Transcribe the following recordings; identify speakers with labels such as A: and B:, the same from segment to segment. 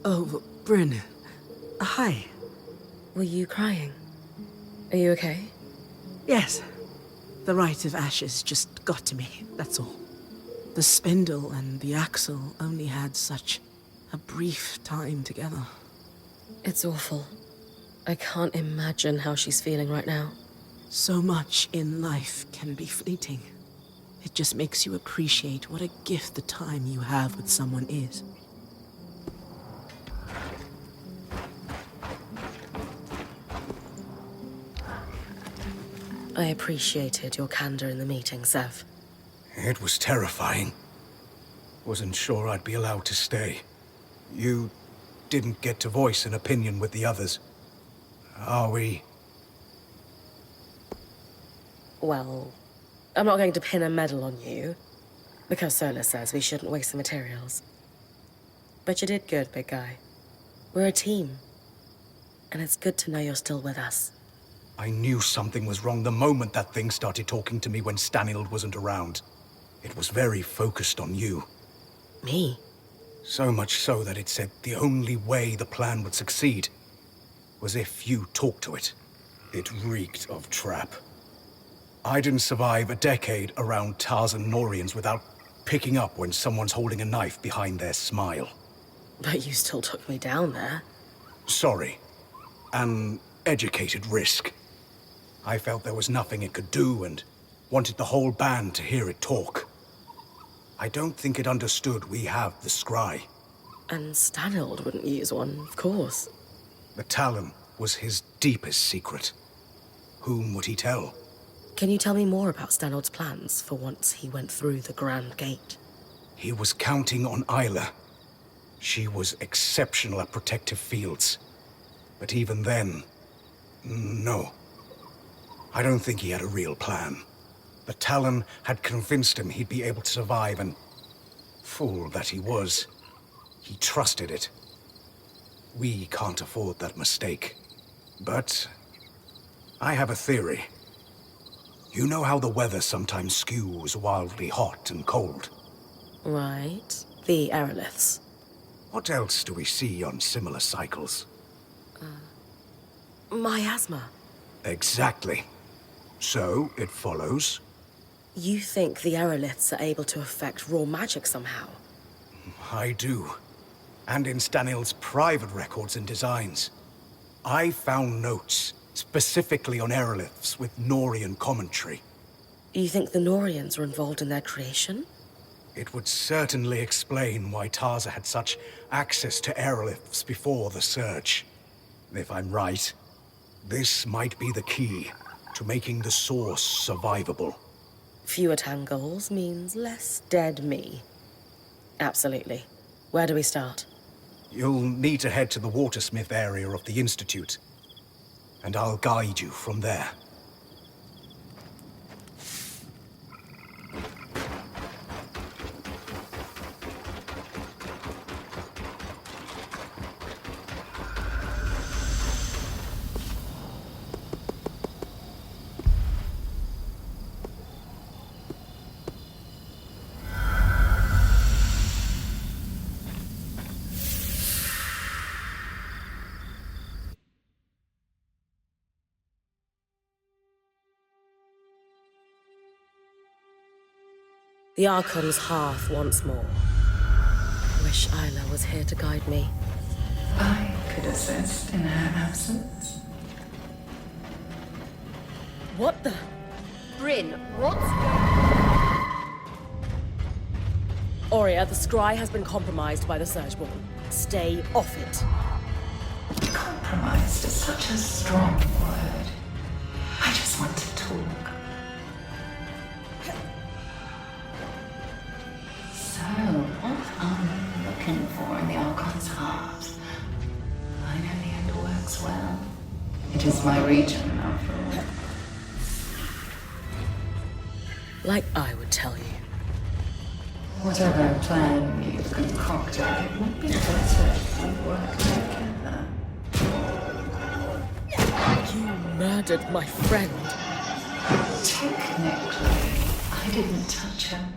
A: Oh, Brynn. Hi.
B: Were you crying? Are you okay?
A: Yes. The rite of ashes just got to me, that's all. The spindle and the axle only had such a brief time together.
B: It's awful. I can't imagine how she's feeling right now.
A: So much in life can be fleeting. It just makes you appreciate what a gift the time you have with someone is.
B: I appreciated your candor in the meeting, Sev.
C: It was terrifying. Wasn't sure I'd be allowed to stay. You didn't get to voice an opinion with the others. Are we?
B: Well, I'm not going to pin a medal on you, because Sola says we shouldn't waste the materials. But you did good, big guy. We're a team. And it's good to know you're still with us.
C: I knew something was wrong the moment that thing started talking to me when Stanild wasn't around. It was very focused on you.
B: Me?
C: So much so that it said the only way the plan would succeed was if you talked to it. It reeked of trap. I didn't survive a decade around Tarzan Norians without picking up when someone's holding a knife behind their smile.
B: But you still took me down there.
C: Sorry. An educated risk. I felt there was nothing it could do and wanted the whole band to hear it talk. I don't think it understood we have the scry.
B: And Stanild wouldn't use one, of course.
C: The Talon was his deepest secret. Whom would he tell?
B: Can you tell me more about Stanild's plans for once he went through the Grand Gate?
C: He was counting on Isla. She was exceptional at protective fields. But even then, no. I don't think he had a real plan. The Talon had convinced him he'd be able to survive, and fool that he was, he trusted it. We can't afford that mistake. But I have a theory. You know how the weather sometimes skews wildly hot and cold?
B: Right. The aeroliths.
C: What else do we see on similar cycles?
B: Miasma.
C: Exactly. So, it follows.
B: You think the aeroliths are able to affect raw magic somehow?
C: I do. And in Stanild's private records and designs. I found notes specifically on aeroliths with Norian commentary.
B: You think the Norians were involved in their creation?
C: It would certainly explain why Tarza had such access to aeroliths before the Surge. If I'm right, this might be the key to making the source survivable.
B: Fewer tangles means less dead me. Absolutely. Where do we start?
C: You'll need to head to the Watersmith area of the Institute, and I'll guide you from there.
B: The Archon's hearth once more. Wish Isla was here to guide me.
D: I could assist in her absence.
B: What the?
E: Brynn, what's...
B: Aurea, the scry has been compromised by the Surgeborn. Stay off it.
D: Compromised is such a strong word. I just want to talk. So, what are you looking for in the Archon's heart? I know the Underworks well. It is my region, after all.
B: Like I would tell you.
D: Whatever plan you've concocted, it would be better if we worked together.
B: You murdered my friend.
D: Technically, I didn't touch her.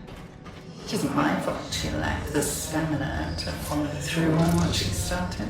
D: It isn't my fault she lacked the stamina to follow through on what she started.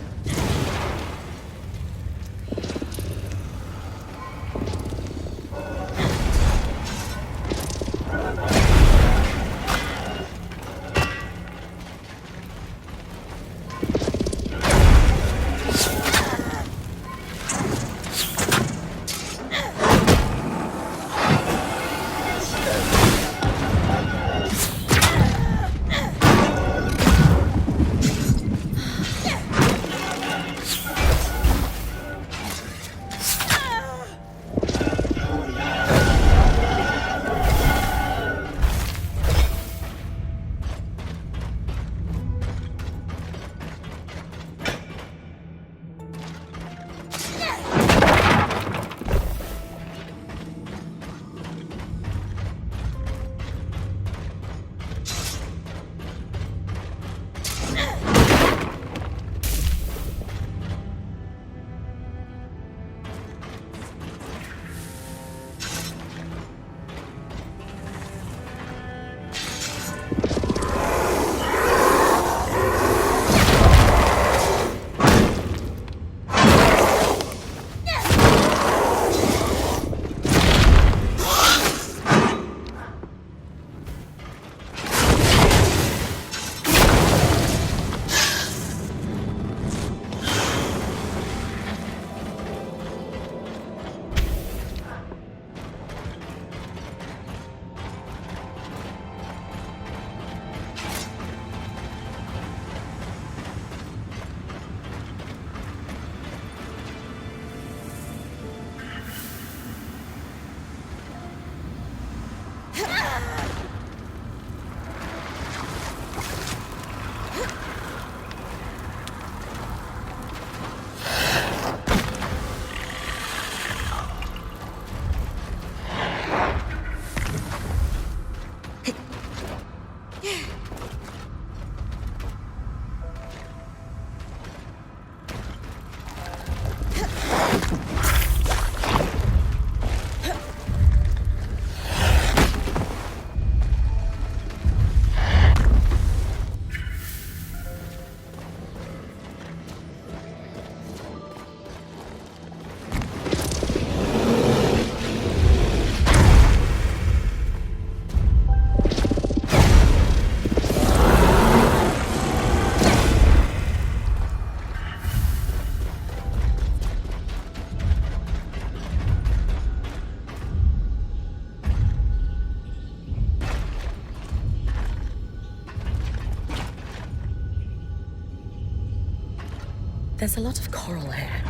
B: There's a lot of coral here.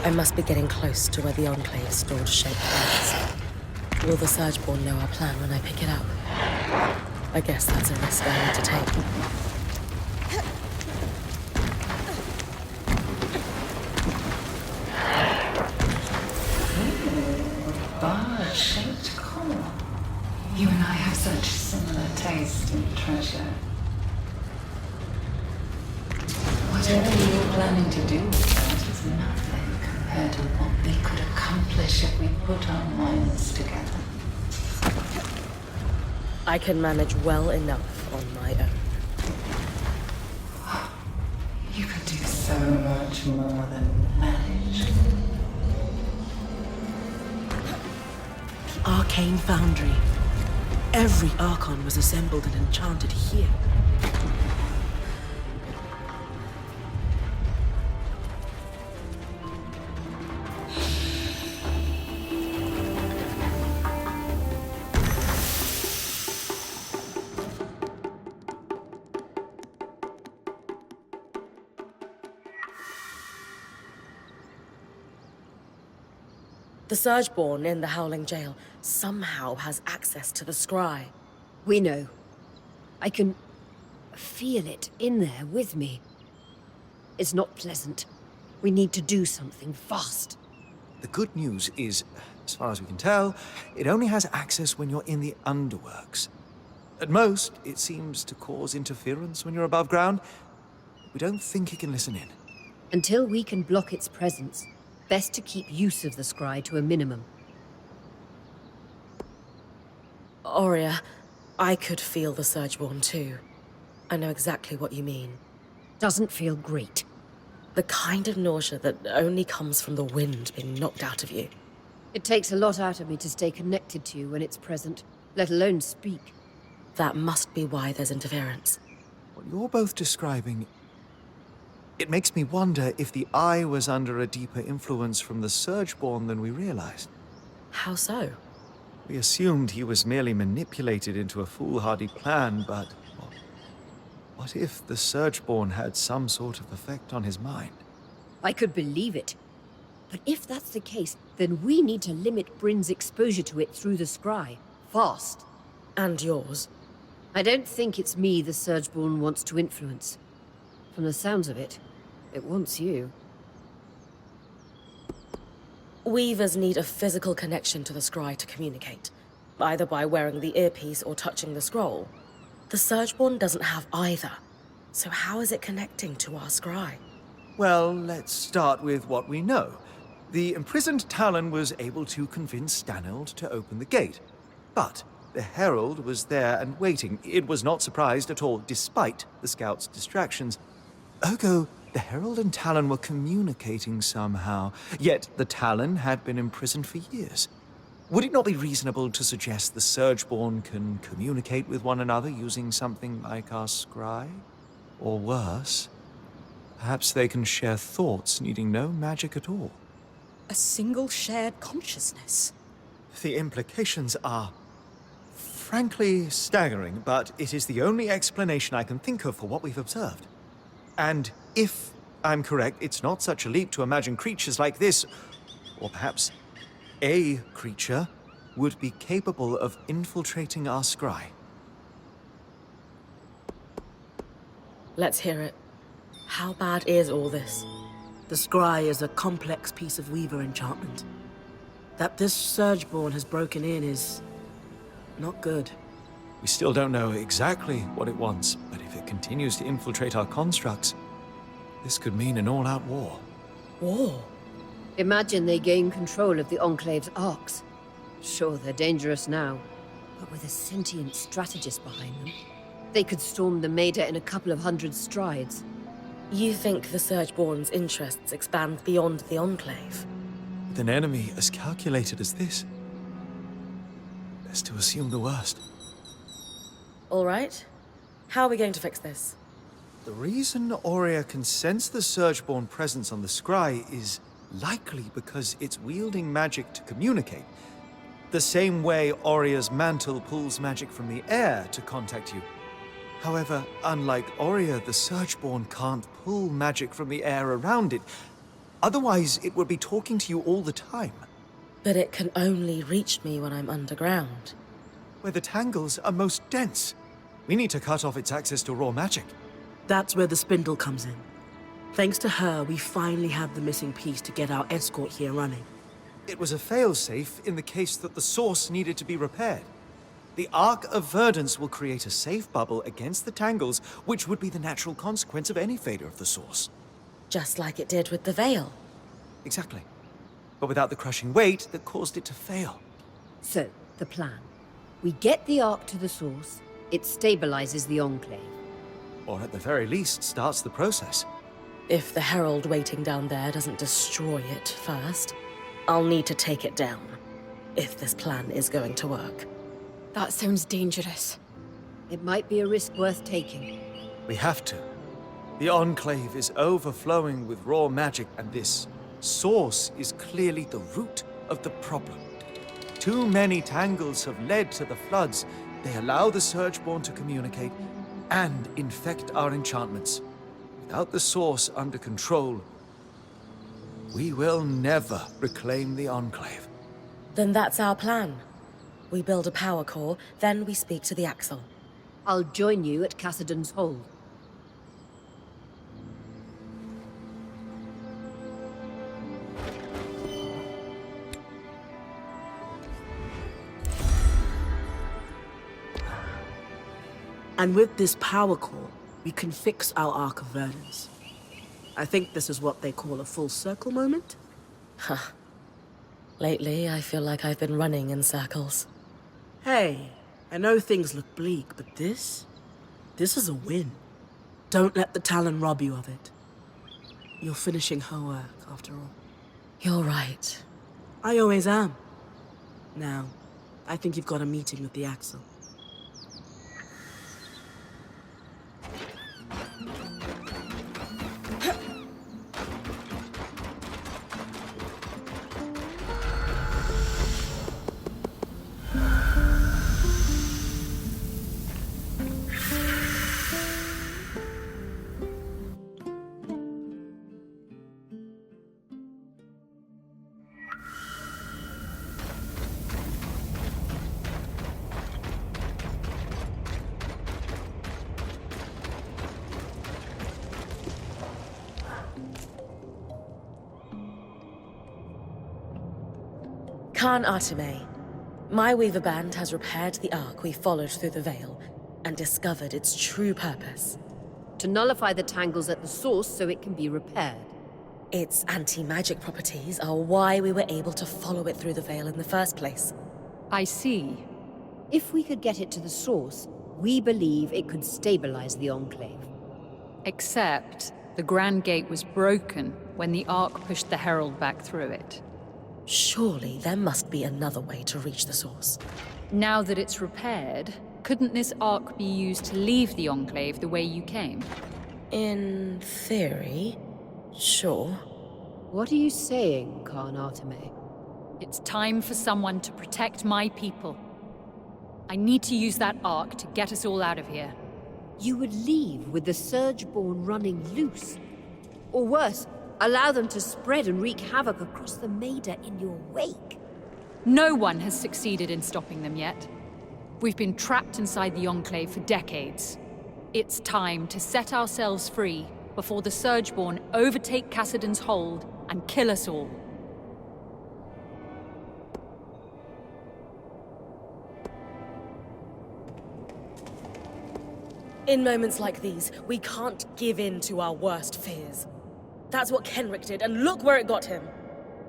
B: I must be getting close to where the Enclave stored shaped plants. Will the Surgeborn know our plan when I pick it up? I guess that's a risk I need to take.
D: Bar-shaped coral. You and I have such similar taste in treasure. Whatever you're planning to do with that is nothing compared to what we could accomplish if we put our minds together.
B: I can manage well enough on my own.
D: You could do so much more than manage.
A: The arcane foundry. Every Archon was assembled and enchanted here.
B: The Surgeborn in the Howling Jail somehow has access to the scry.
E: We know. I can feel it in there with me. It's not pleasant. We need to do something fast.
F: The good news is, as far as we can tell, it only has access when you're in the underworks. At most, it seems to cause interference when you're above ground. We don't think it can listen in.
E: Until we can block its presence, best to keep use of the scry to a minimum.
B: Aurea, I could feel the Surgeborn too. I know exactly what you mean.
E: Doesn't feel great.
B: The kind of nausea that only comes from the wind being knocked out of you.
E: It takes a lot out of me to stay connected to you when it's present, let alone speak.
B: That must be why there's interference.
F: What you're both describing, it makes me wonder if the Eye was under a deeper influence from the Surgeborn than we realized.
B: How so?
F: We assumed he was merely manipulated into a foolhardy plan, but what if the Surgeborn had some sort of effect on his mind?
E: I could believe it. But if that's the case, then we need to limit Brynn's exposure to it through the scry. Fast.
B: And yours.
E: I don't think it's me the Surgeborn wants to influence. From the sounds of it, it wants you.
B: Weavers need a physical connection to the scry to communicate, either by wearing the earpiece or touching the scroll. The Surgeborn doesn't have either, so how is it connecting to our scry?
F: Well, let's start with what we know. The imprisoned Talon was able to convince Stanild to open the gate. But the Herald was there and waiting. It was not surprised at all, despite the scout's distractions. Ergo, the Herald and Talon were communicating somehow, yet the Talon had been imprisoned for years. Would it not be reasonable to suggest the Surgeborn can communicate with one another using something like our scry? Or worse, perhaps they can share thoughts needing no magic at all.
A: A single shared consciousness.
F: The implications are frankly staggering, but it is the only explanation I can think of for what we've observed. And if I'm correct, it's not such a leap to imagine creatures like this, or perhaps a creature, would be capable of infiltrating our scry.
B: Let's hear it. How bad is all this?
A: The scry is a complex piece of Weaver enchantment. That this Surgeborn has broken in is not good.
F: We still don't know exactly what it wants, but if it continues to infiltrate our constructs, this could mean an all-out war.
B: War?
E: Imagine they gain control of the Enclave's arcs. Sure, they're dangerous now, but with a sentient strategist behind them, they could storm the Maida in a couple of hundred strides.
B: You think the Surgeborn's interests expand beyond the Enclave?
F: With an enemy as calculated as this, best to assume the worst.
B: All right. How are we going to fix this?
F: The reason Aurea can sense the Surgeborn presence on the scry is likely because it's wielding magic to communicate. The same way Aurea's mantle pulls magic from the air to contact you. However, unlike Aurea, the Surgeborn can't pull magic from the air around it. Otherwise, it would be talking to you all the time.
B: But it can only reach me when I'm underground.
F: Where the tangles are most dense. We need to cut off its access to raw magic.
A: That's where the spindle comes in. Thanks to her, we finally have the missing piece to get our escort here running.
F: It was a failsafe in the case that the source needed to be repaired. The Arc of Verdance will create a safe bubble against the tangles, which would be the natural consequence of any failure of the source.
B: Just like it did with the Veil.
F: Exactly. But without the crushing weight that caused it to fail.
E: So, the plan. We get the arc to the source, it stabilizes the Enclave.
F: Or at the very least, starts the process.
B: If the Herald waiting down there doesn't destroy it first, I'll need to take it down. If this plan is going to work.
G: That sounds dangerous.
E: It might be a risk worth taking.
F: We have to. The Enclave is overflowing with raw magic, and this source is clearly the root of the problem. Too many tangles have led to the floods. They allow the Surgeborn to communicate and infect our enchantments. Without the source under control, we will never reclaim the Enclave.
B: Then that's our plan. We build a power core, then we speak to the Axle.
E: I'll join you at Cassidon's Hold.
A: And with this power core, we can fix our Arc of Verdance. I think this is what they call a full circle moment.
B: Lately, I feel like I've been running in circles.
A: Hey, I know things look bleak, but this is a win. Don't let the Talon rob you of it. You're finishing her work, after all.
B: You're right.
A: I always am. Now, I think you've got a meeting with the Axle.
B: Khan Arteme, my Weaver Band has repaired the Ark we followed through the Veil and discovered its true purpose.
E: To nullify the tangles at the source so it can be repaired.
B: Its anti-magic properties are why we were able to follow it through the Veil in the first place.
G: I see.
E: If we could get it to the source, we believe it could stabilize the Enclave.
G: Except the Grand Gate was broken when the Ark pushed the Herald back through it.
B: Surely there must be another way to reach the source.
G: Now that it's repaired, couldn't this Ark be used to leave the Enclave the way you came?
B: In theory, sure.
E: What are you saying, Khan Arteme?
G: It's time for someone to protect my people. I need to use that Ark to get us all out of here.
E: You would leave with the Surgeborn running loose? Or worse, allow them to spread and wreak havoc across the Maida in your wake?
G: No one has succeeded in stopping them yet. We've been trapped inside the Enclave for decades. It's time to set ourselves free before the Surgeborn overtake Cassidon's hold and kill us all.
B: In moments like these, we can't give in to our worst fears. That's what Kenrick did, and look where it got him.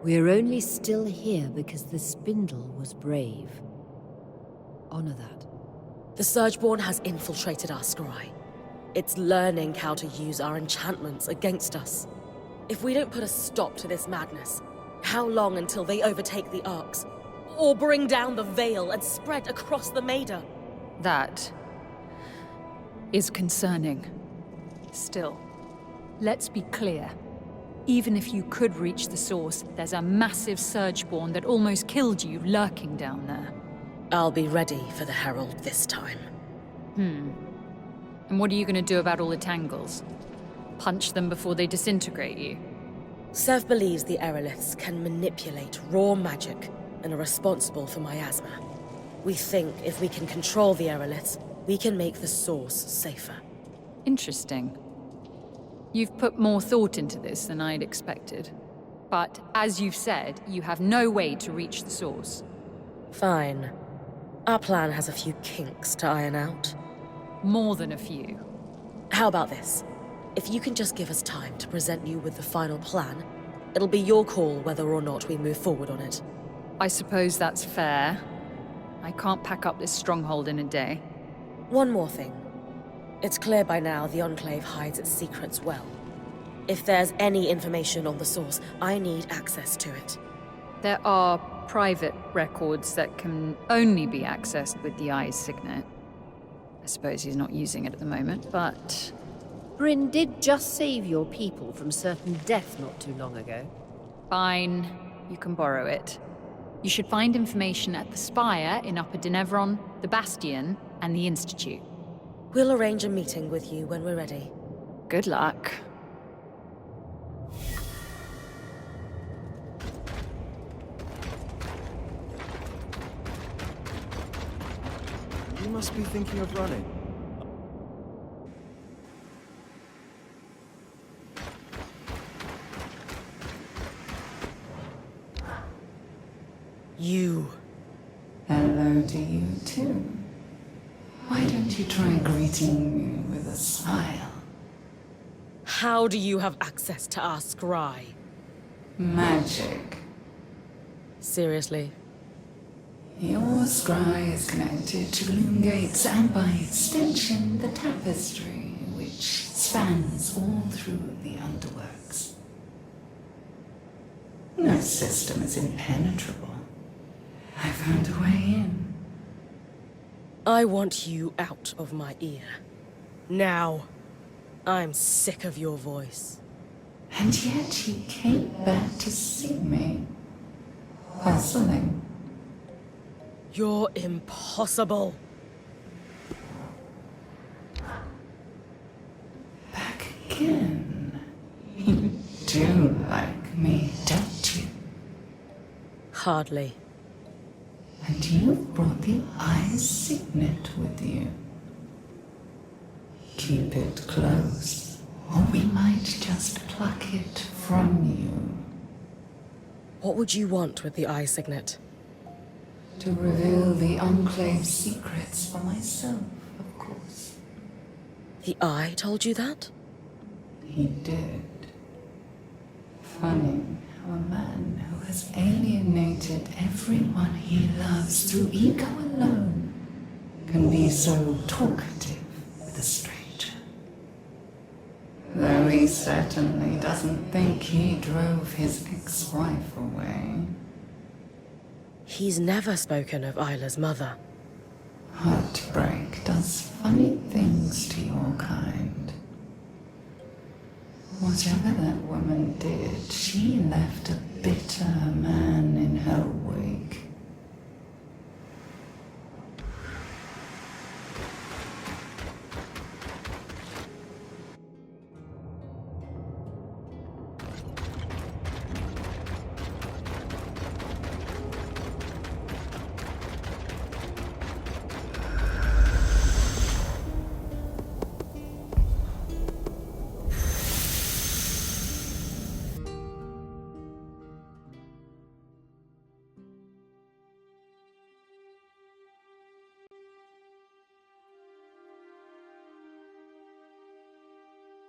E: We're only still here because the Spindle was brave. Honor that.
B: The Surgeborn has infiltrated our scry. It's learning how to use our enchantments against us. If we don't put a stop to this madness, how long until they overtake the Arks? Or bring down the Veil and spread across the Maida?
G: That is concerning. Still, let's be clear. Even if you could reach the source, there's a massive Surgeborn that almost killed you lurking down there.
B: I'll be ready for the Herald this time.
G: And what are you going to do about all the tangles? Punch them before they disintegrate you?
B: Sev believes the Aeroliths can manipulate raw magic and are responsible for miasma. We think if we can control the Aeroliths, we can make the source safer.
G: Interesting. You've put more thought into this than I'd expected. But, as you've said, you have no way to reach the source.
B: Fine. Our plan has a few kinks to iron out.
G: More than a few.
B: How about this? If you can just give us time to present you with the final plan, it'll be your call whether or not we move forward on it.
G: I suppose that's fair. I can't pack up this stronghold in a day.
B: One more thing. It's clear by now the Enclave hides its secrets well. If there's any information on the source, I need access to it.
G: There are private records that can only be accessed with the Eye's signet. I suppose he's not using it at the moment, but...
E: Brynn did just save your people from certain death not too long ago.
G: Fine. You can borrow it. You should find information at the Spire in Upper Denevron, the Bastion, and the Institute.
B: We'll arrange a meeting with you when we're ready.
G: Good luck.
F: You must be thinking of running.
B: You.
D: Hello to you too. Why don't you try greeting me with a smile?
B: How do you have access to our scry?
D: Magic.
B: Seriously?
D: Your scry is connected to gloom gates and by extension the tapestry which spans all through the underworks. No system is impenetrable. I found a way in.
B: I want you out of my ear. Now. I'm sick of your voice.
D: And yet you came back to see me. Puzzling.
B: You're impossible.
D: Back again. You do like me, don't you?
B: Hardly.
D: And you've brought the eye's signet with you. Keep it close, or we might just pluck it from you.
B: What would you want with the eye signet?
D: To reveal the Enclave's secrets for myself, of course.
B: The eye told you that?
D: He did. Funny how a man who has alienated everyone he loves through ego alone can be so talkative with a stranger. Though he certainly doesn't think he drove his ex-wife away.
B: He's never spoken of Isla's mother.
D: Heartbreak does funny things to your kind. Whatever that woman did, she left a bitter man in her wake.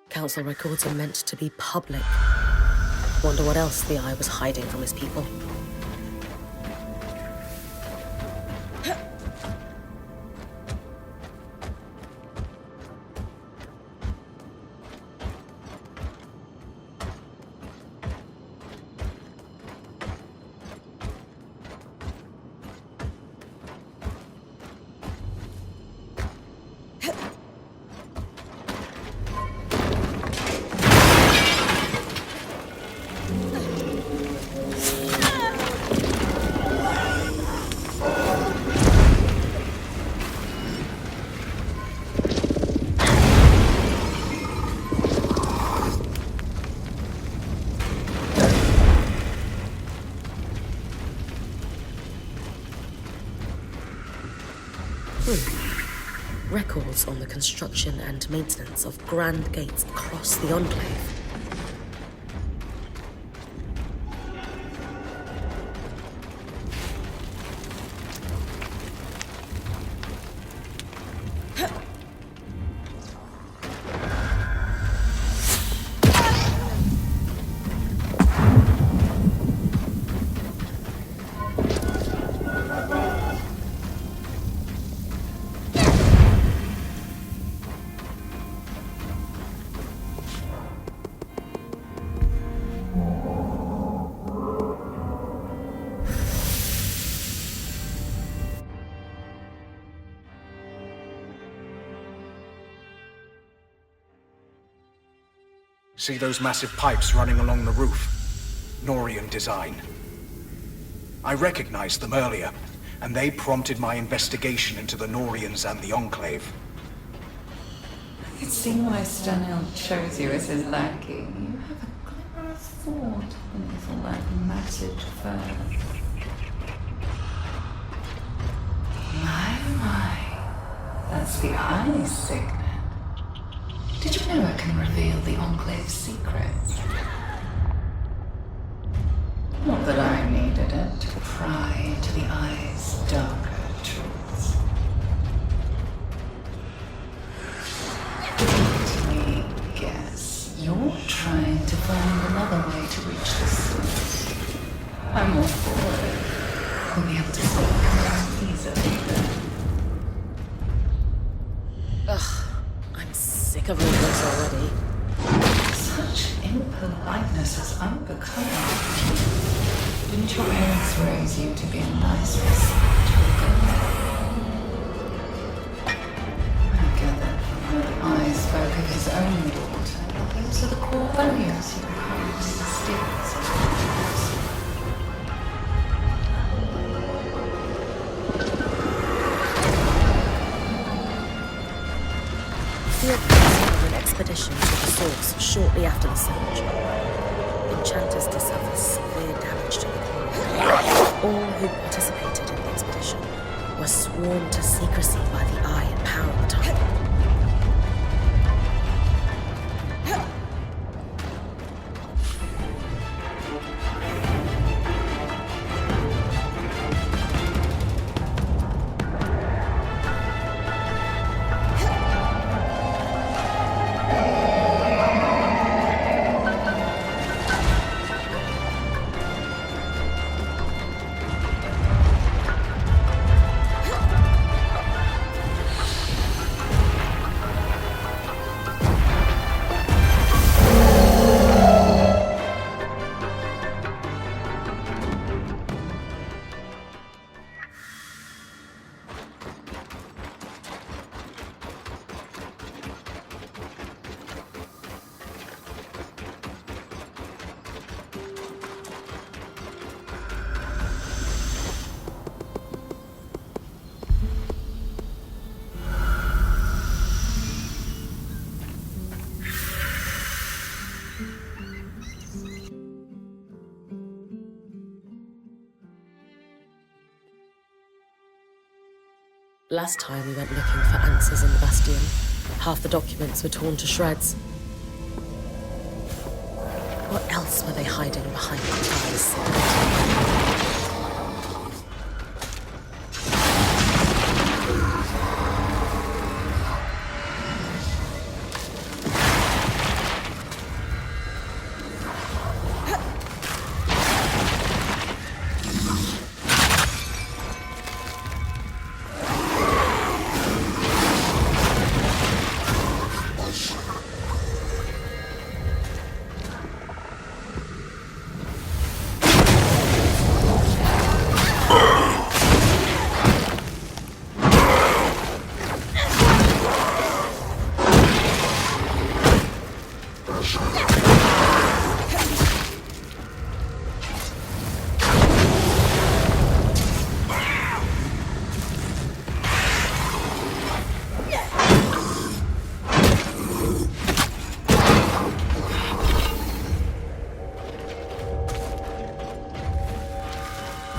B: Council records are meant to be public. Wonder what else the Eye was hiding from his people. Records on the construction and maintenance of grand gates across the Enclave.
C: See those massive pipes running along the roof? Norian design. I recognized them earlier, and they prompted my investigation into the Norians and the Enclave.
D: I can see why Stanhill chose you as his lackey. You have a glimmer of thought beneath all that matted fur. My. That's the eye signet. Did you know it can reveal the Enclave's secrets? Not that I needed it to pry into the eye's darker truths. Let me guess, you're trying to find another way to reach the source. I'm all for it. will be able to speak easily.
B: Ugh, I'm sick of all this already.
D: Such impoliteness is unbecoming. Didn't your parents raise you to be a nice, respectable girl? I gather from how I spoke of his own daughter, those are the core values you hope to instill.
B: Field on an expedition to the source shortly after the surge. Enchanters to suffer severe damage to the core. All who participated in the expedition were sworn to secrecy by the Eye and Power of the Time. Last time we went looking for answers in the Bastion. Half the documents were torn to shreds. What else were they hiding behind the ties?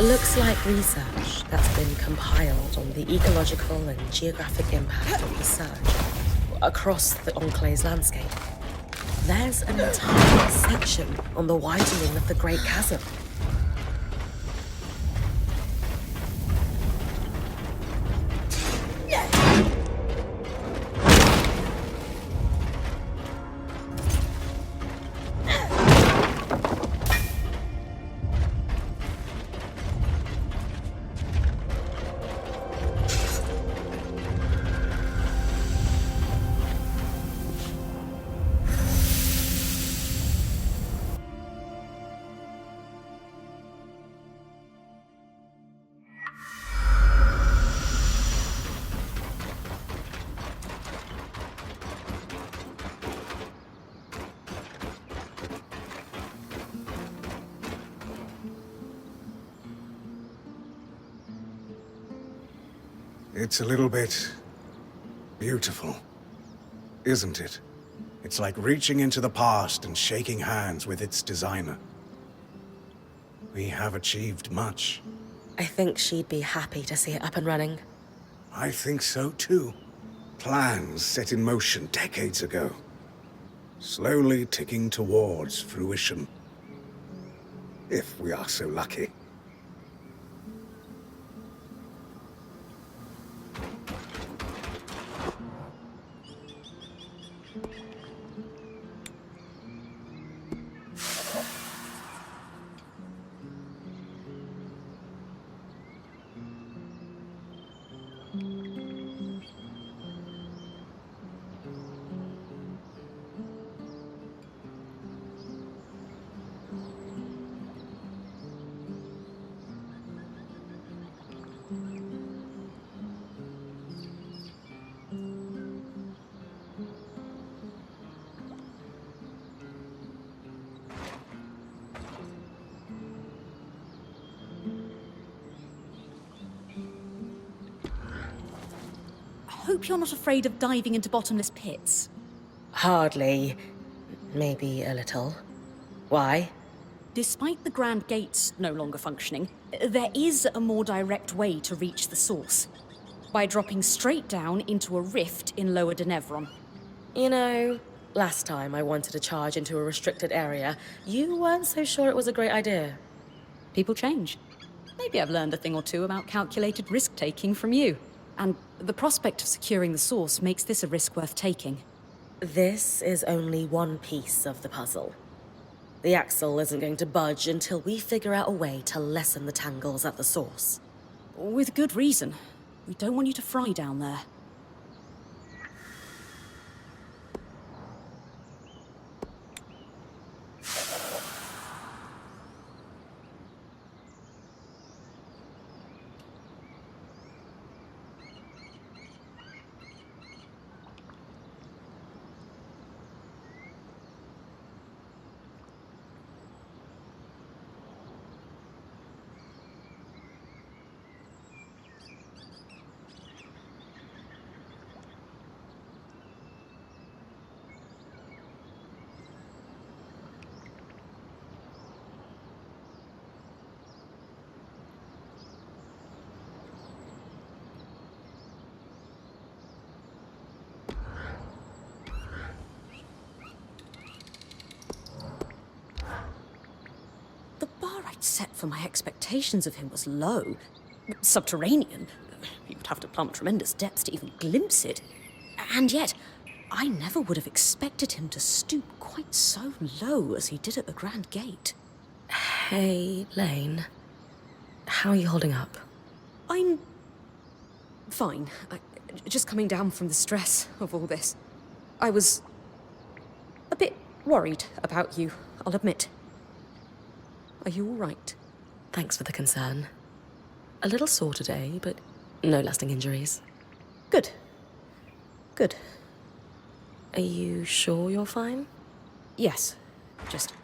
B: Looks like research that's been compiled on the ecological and geographic impact of the surge across the Enclave's landscape. There's an entire section on the widening of the Great Chasm.
C: It's a little bit beautiful, isn't it? It's like reaching into the past and shaking hands with its designer. We have achieved much.
B: I think she'd be happy to see it up and running.
C: I think so too. Plans set in motion decades ago. Slowly ticking towards fruition. If we are so lucky.
H: hope you're not afraid of diving into bottomless pits.
B: Hardly. Maybe a little. Why?
H: Despite the Grand Gates no longer functioning, there is a more direct way to reach the source. By dropping straight down into a rift in Lower Denevron.
B: You know, last time I wanted to charge into a restricted area, you weren't so sure it was a great idea.
H: People change. Maybe I've learned a thing or two about calculated risk-taking from you. And the prospect of securing the source makes this a risk worth taking.
B: This is only one piece of the puzzle. The axle isn't going to budge until we figure out a way to lessen the tangles at the source.
H: With good reason. We don't want you to fry down there. Set for my expectations of him was low. Subterranean. You would have to plumb tremendous depths to even glimpse it. And yet, I never would have expected him to stoop quite so low as he did at the Grand Gate.
B: Hey, Lane. How are you holding up?
H: I'm fine. Just coming down from the stress of all this. I was a bit worried about you, I'll admit. Are you all right?
B: Thanks for the concern. A little sore today, but no lasting injuries.
H: Good. Good.
B: Are you sure you're fine?
H: Yes. Just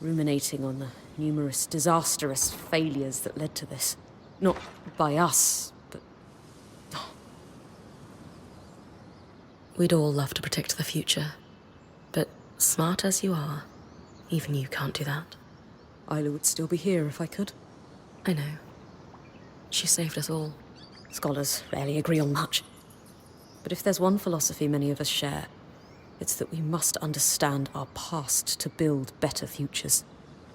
H: ruminating on the numerous disastrous failures that led to this. Not by us, but...
B: We'd all love to predict the future. But smart as you are, even you can't do that.
H: Isla would still be here if I could.
B: I know. She saved us all.
H: Scholars rarely agree on much. But if there's one philosophy many of us share, it's that we must understand our past to build better futures.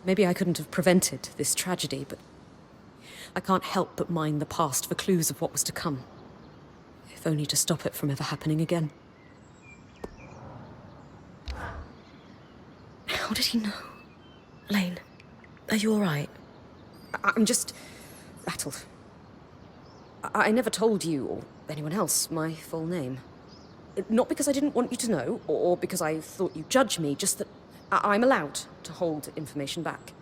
H: Maybe I couldn't have prevented this tragedy, but I can't help but mine the past for clues of what was to come. If only to stop it from ever happening again. How did he know?
B: Lane. Are you all right?
H: I'm just rattled. I never told you, or anyone else, my full name. Not because I didn't want you to know, or because I thought you'd judge me, just that I'm allowed to hold information back.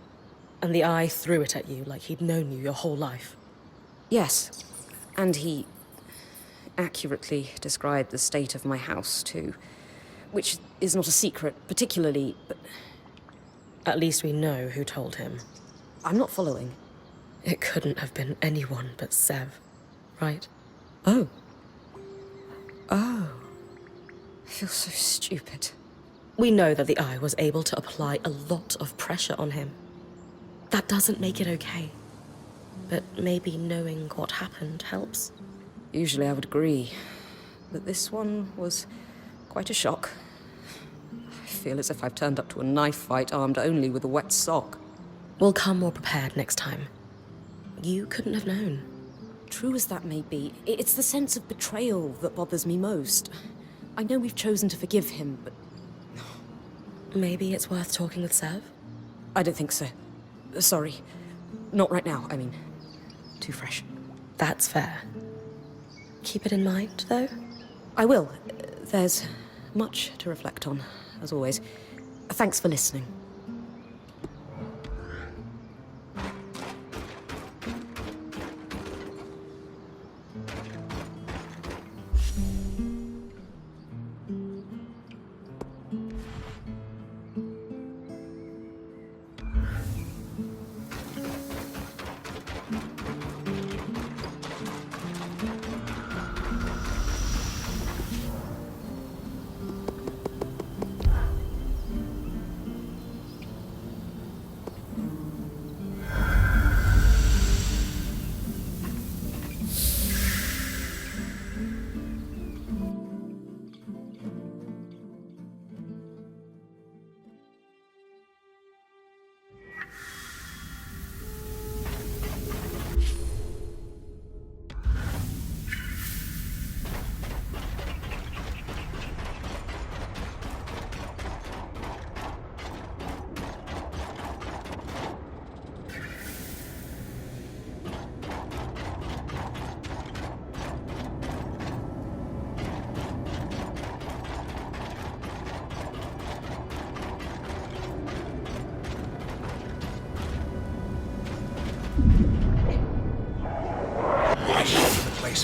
B: And the Eye threw it at you like he'd known you your whole life.
H: Yes, and he accurately described the state of my house, too. Which is not a secret, particularly, but...
B: At least we know who told him.
H: I'm not following.
B: It couldn't have been anyone but Sev, right?
H: Oh. I feel so stupid.
B: We know that the Eye was able to apply a lot of pressure on him. That doesn't make it okay. But maybe knowing what happened helps.
H: Usually I would agree. But this one was quite a shock. I feel as if I've turned up to a knife fight armed only with a wet sock.
B: We'll come more prepared next time. You couldn't have known.
H: True as that may be, it's the sense of betrayal that bothers me most. I know we've chosen to forgive him, but...
B: Maybe it's worth talking with Sev?
H: I don't think so. Sorry. Not right now, I mean. Too fresh.
B: That's fair. Keep it in mind, though?
H: I will. There's much to reflect on, as always. Thanks for listening.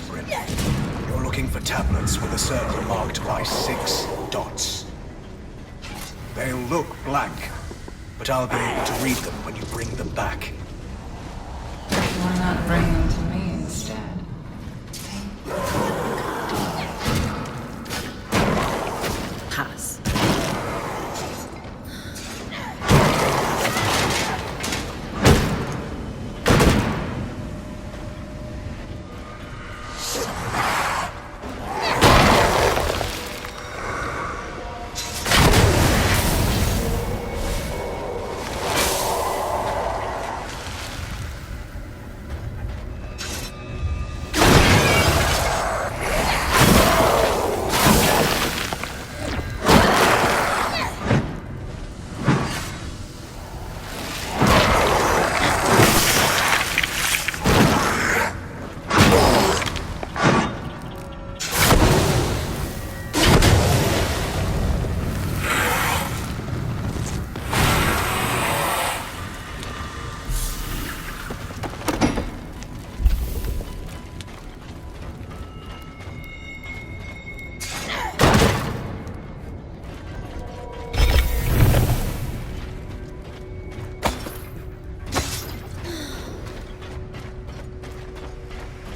C: Brynn. You're looking for tablets with a circle marked by 6 dots. They'll look blank, but I'll be able to read them when you bring them back.
D: Why not bring them to me instead?
B: Pass.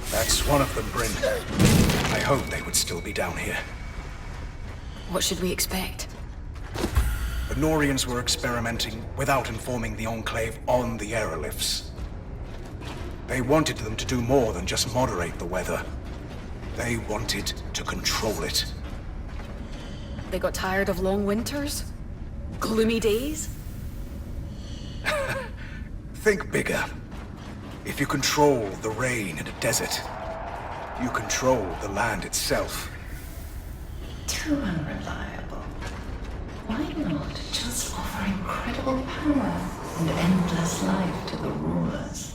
C: That's one of them, Brynn. I hope they would still be down here.
I: What should we expect?
C: The Norians were experimenting without informing the Enclave on the aerolifts. They wanted them to do more than just moderate the weather. They wanted to control it.
I: They got tired of long winters? Gloomy days?
C: Think bigger. If you control the rain in a desert, you control the land itself.
D: Too unreliable. Why not just offer incredible power and endless life to the rulers?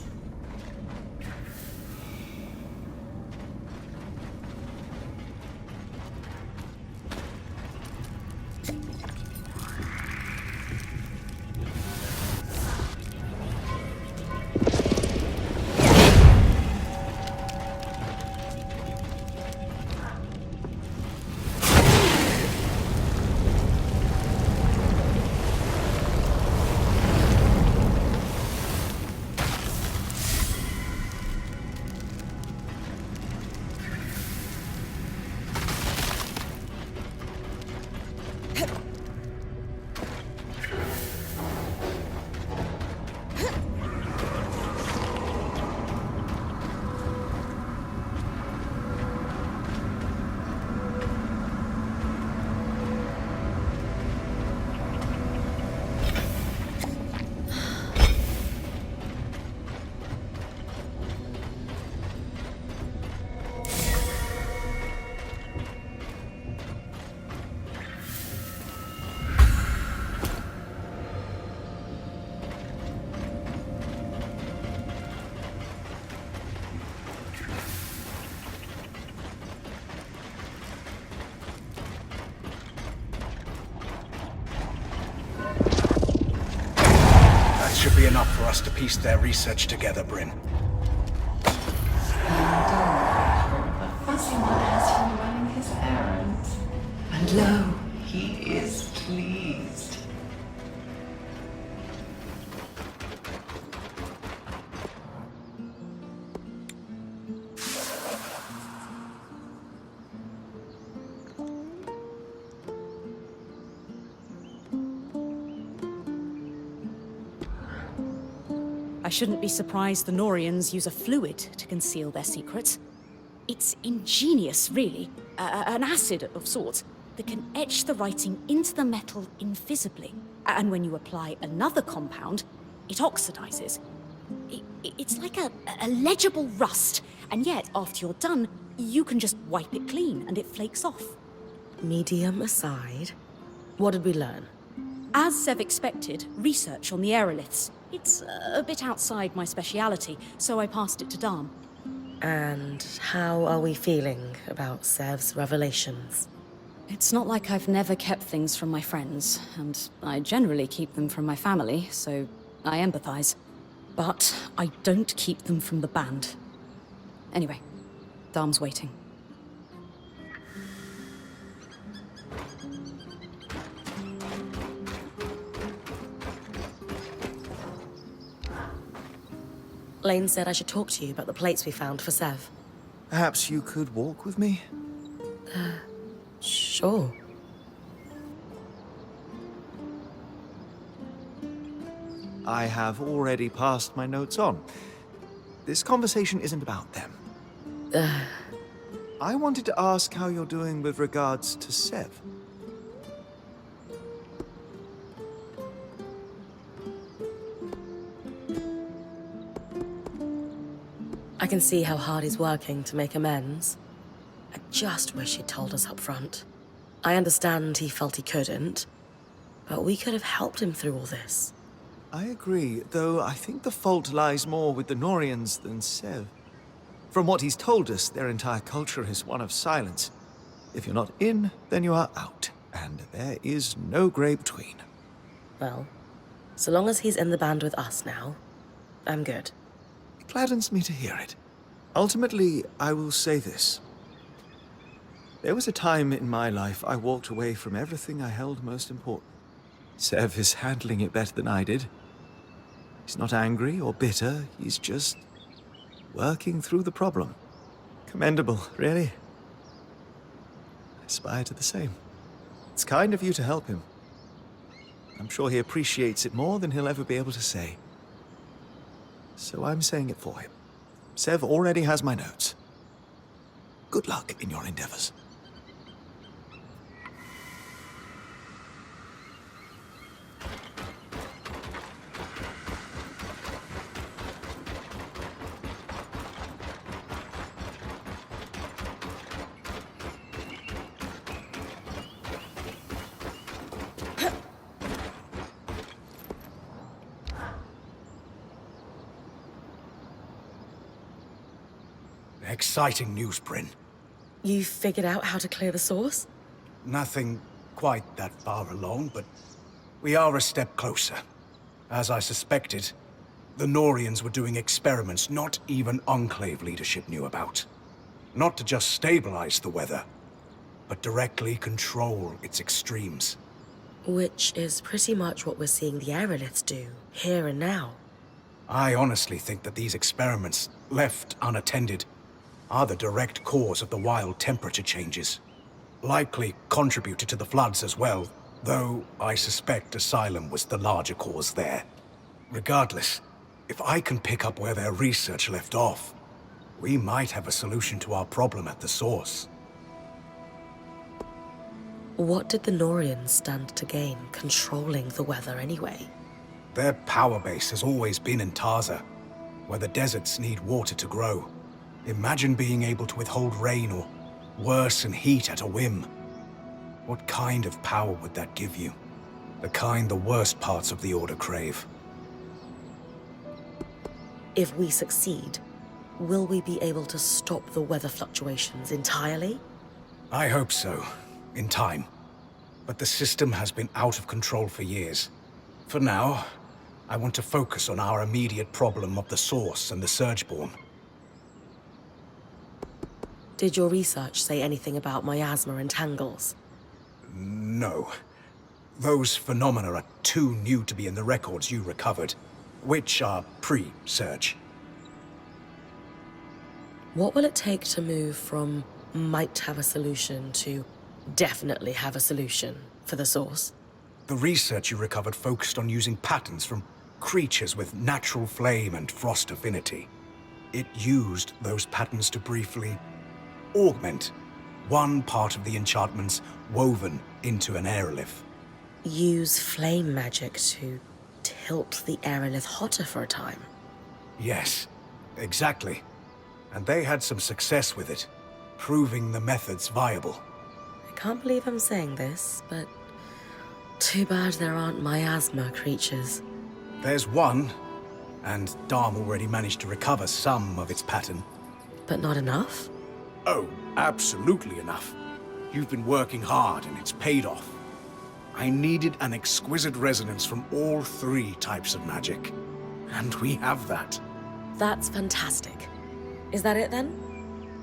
C: Should be enough for us to piece their research together, Brynn.
D: The fussy one has him running his errands. And lo, he is pleased.
J: I shouldn't be surprised the Norians use a fluid to conceal their secrets. It's ingenious, really. An acid of sorts that can etch the writing into the metal invisibly. And when you apply another compound, it oxidizes. It's like a legible rust, and yet, after you're done, you can just wipe it clean and it flakes off.
B: Medium aside, what did we learn?
J: As Sev expected, research on the aeroliths. It's a bit outside my speciality, so I passed it to Dharm.
B: And how are we feeling about Sev's revelations?
J: It's not like I've never kept things from my friends, and I generally keep them from my family, so I empathize. But I don't keep them from the band. Anyway, Dharm's waiting.
B: Lane said I should talk to you about the plates we found for Sev.
F: Perhaps you could walk with me?
B: Sure.
F: I have already passed my notes on. This conversation isn't about them. I wanted to ask how you're doing with regards to Sev.
B: I can see how hard he's working to make amends. I just wish he'd told us up front. I understand he felt he couldn't, but we could have helped him through all this.
F: I agree, though I think the fault lies more with the Norians than Sev. From what he's told us, their entire culture is one of silence. If you're not in, then you are out, and there is no grey between.
B: Well, so long as he's in the band with us now, I'm good.
F: It gladdens me to hear it. Ultimately, I will say this. There was a time in my life I walked away from everything I held most important. Sev is handling it better than I did. He's not angry or bitter, he's just working through the problem. Commendable, really. I aspire to the same. It's kind of you to help him. I'm sure he appreciates it more than he'll ever be able to say. So I'm saying it for him. Sev already has my notes. Good luck in your endeavors.
C: Exciting news, Brynn.
B: You figured out how to clear the source?
C: Nothing quite that far along, but we are a step closer. As I suspected, the Norians were doing experiments not even Enclave leadership knew about. Not to just stabilize the weather, but directly control its extremes.
B: Which is pretty much what we're seeing the aeroliths do, here and now.
C: I honestly think that these experiments, left unattended, are the direct cause of the wild temperature changes. Likely contributed to the floods as well, though I suspect Asylum was the larger cause there. Regardless, if I can pick up where their research left off, we might have a solution to our problem at the source.
B: What did the Norians stand to gain controlling the weather anyway?
C: Their power base has always been in Taza, where the deserts need water to grow. Imagine being able to withhold rain or worsen heat at a whim. What kind of power would that give you? The kind the worst parts of the Order crave.
B: If we succeed, will we be able to stop the weather fluctuations entirely?
C: I hope so, in time. But the system has been out of control for years. For now, I want to focus on our immediate problem of the source and the Surgeborn.
B: Did your research say anything about miasma and tangles?
C: No. Those phenomena are too new to be in the records you recovered, which are pre-Surge.
B: What will it take to move from might have a solution to definitely have a solution for the source?
C: The research you recovered focused on using patterns from creatures with natural flame and frost affinity. It used those patterns to briefly augment one part of the enchantments woven into an aerolith.
B: Use flame magic to tilt the aerolith hotter for a time.
C: Yes, exactly. And they had some success with it, proving the method's viable.
B: I can't believe I'm saying this, but too bad there aren't miasma creatures.
C: There's one, and Dharm already managed to recover some of its pattern.
B: But not enough?
C: Oh, absolutely enough. You've been working hard and it's paid off. I needed an exquisite resonance from all 3 types of magic. And we have that.
B: That's fantastic. Is that it then?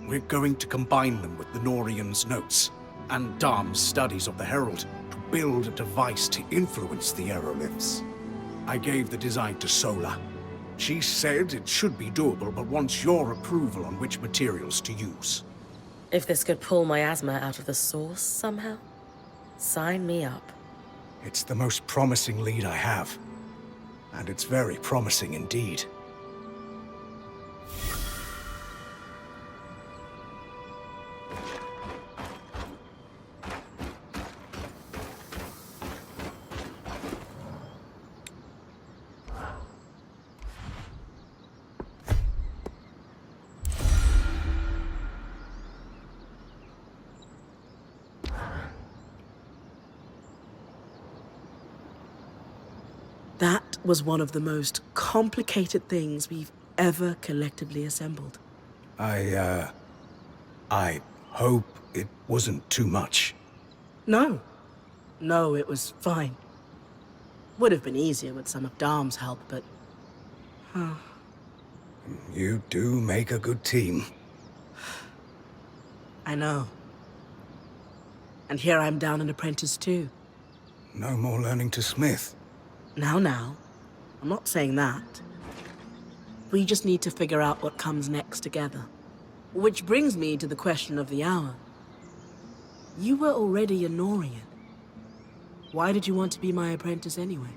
C: We're going to combine them with the Norian's notes and Dharm's studies of the Herald to build a device to influence the aeroliths. I gave the design to Sola. She said it should be doable, but wants your approval on which materials to use.
B: If this could pull miasma out of the source somehow, sign me up.
C: It's the most promising lead I have. And it's very promising indeed.
A: That was one of the most complicated things we've ever collectively assembled.
C: I hope it wasn't too much.
A: No. No, it was fine. Would have been easier with some of Dharm's help, but...
C: You do make a good team.
A: I know. And here I'm down an apprentice too.
C: No more learning to smith.
A: Now. I'm not saying that. We just need to figure out what comes next together. Which brings me to the question of the hour. You were already a Norian. Why did you want to be my apprentice anyway?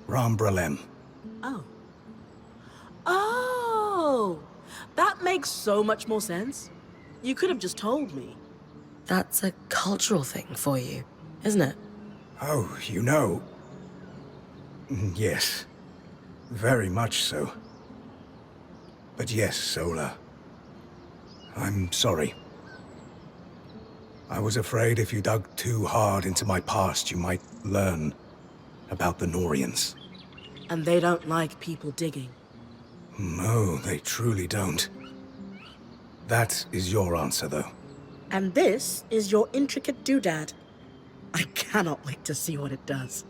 C: Rambralem.
A: Oh! That makes so much more sense. You could have just told me.
B: That's a cultural thing for you, isn't it?
C: Oh, you know. Yes. Very much so. But yes, Sola. I'm sorry. I was afraid if you dug too hard into my past, you might learn about the Norians.
A: And they don't like people digging.
C: No, they truly don't. That is your answer, though.
A: And this is your intricate doodad. I cannot wait to see what it does.